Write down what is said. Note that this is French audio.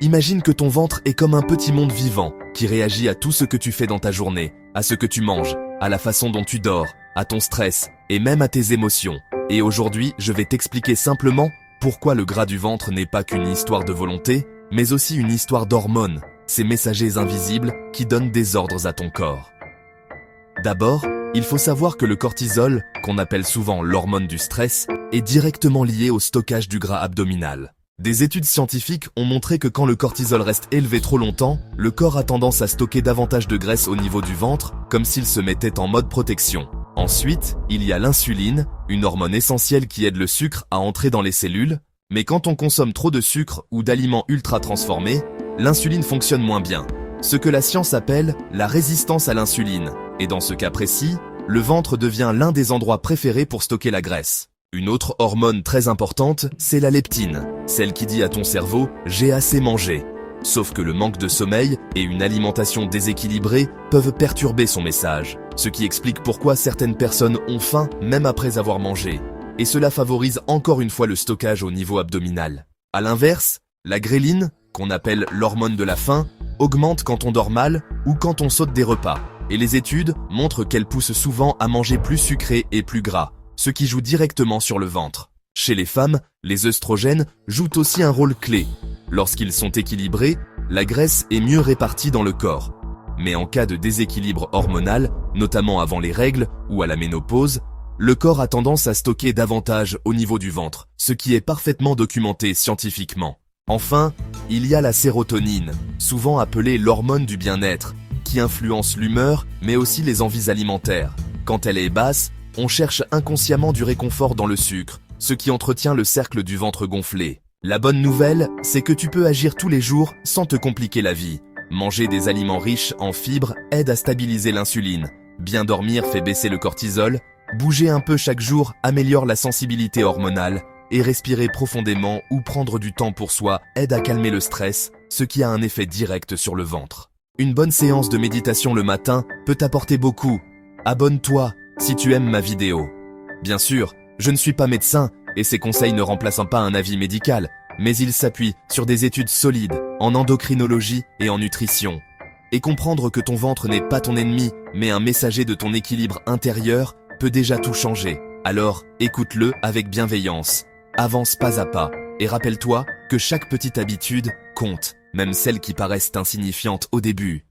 Imagine que ton ventre est comme un petit monde vivant qui réagit à tout ce que tu fais dans ta journée, à ce que tu manges, à la façon dont tu dors, à ton stress et même à tes émotions. Et aujourd'hui, je vais t'expliquer simplement pourquoi le gras du ventre n'est pas qu'une histoire de volonté, mais aussi une histoire d'hormones, ces messagers invisibles qui donnent des ordres à ton corps. D'abord, il faut savoir que le cortisol, qu'on appelle souvent l'hormone du stress, est directement lié au stockage du gras abdominal. Des études scientifiques ont montré que quand le cortisol reste élevé trop longtemps, le corps a tendance à stocker davantage de graisse au niveau du ventre, comme s'il se mettait en mode protection. Ensuite, il y a l'insuline, une hormone essentielle qui aide le sucre à entrer dans les cellules, mais quand on consomme trop de sucre ou d'aliments ultra transformés, l'insuline fonctionne moins bien. Ce que la science appelle la résistance à l'insuline. Et dans ce cas précis, le ventre devient l'un des endroits préférés pour stocker la graisse. Une autre hormone très importante, c'est la leptine, celle qui dit à ton cerveau « j'ai assez mangé ». Sauf que le manque de sommeil et une alimentation déséquilibrée peuvent perturber son message, ce qui explique pourquoi certaines personnes ont faim même après avoir mangé. Et cela favorise encore une fois le stockage au niveau abdominal. À l'inverse, la gréline, qu'on appelle l'hormone de la faim, augmente quand on dort mal ou quand on saute des repas. Et les études montrent qu'elle pousse souvent à manger plus sucré et plus gras, ce qui joue directement sur le ventre. Chez les femmes, les œstrogènes jouent aussi un rôle clé. Lorsqu'ils sont équilibrés, la graisse est mieux répartie dans le corps. Mais en cas de déséquilibre hormonal, notamment avant les règles ou à la ménopause, le corps a tendance à stocker davantage au niveau du ventre, ce qui est parfaitement documenté scientifiquement. Enfin, il y a la sérotonine, souvent appelée l'hormone du bien-être, qui influence l'humeur mais aussi les envies alimentaires. Quand elle est basse, on cherche inconsciemment du réconfort dans le sucre, ce qui entretient le cercle du ventre gonflé. La bonne nouvelle, c'est que tu peux agir tous les jours sans te compliquer la vie. Manger des aliments riches en fibres aide à stabiliser l'insuline. Bien dormir fait baisser le cortisol. Bouger un peu chaque jour améliore la sensibilité hormonale. Et respirer profondément ou prendre du temps pour soi aide à calmer le stress, ce qui a un effet direct sur le ventre. Une bonne séance de méditation le matin peut t'apporter beaucoup. Abonne-toi si tu aimes ma vidéo. Bien sûr, je ne suis pas médecin et ces conseils ne remplacent pas un avis médical, mais ils s'appuient sur des études solides en endocrinologie et en nutrition. Et comprendre que ton ventre n'est pas ton ennemi, mais un messager de ton équilibre intérieur peut déjà tout changer. Alors, écoute-le avec bienveillance. Avance pas à pas et rappelle-toi que chaque petite habitude compte, même celles qui paraissent insignifiantes au début.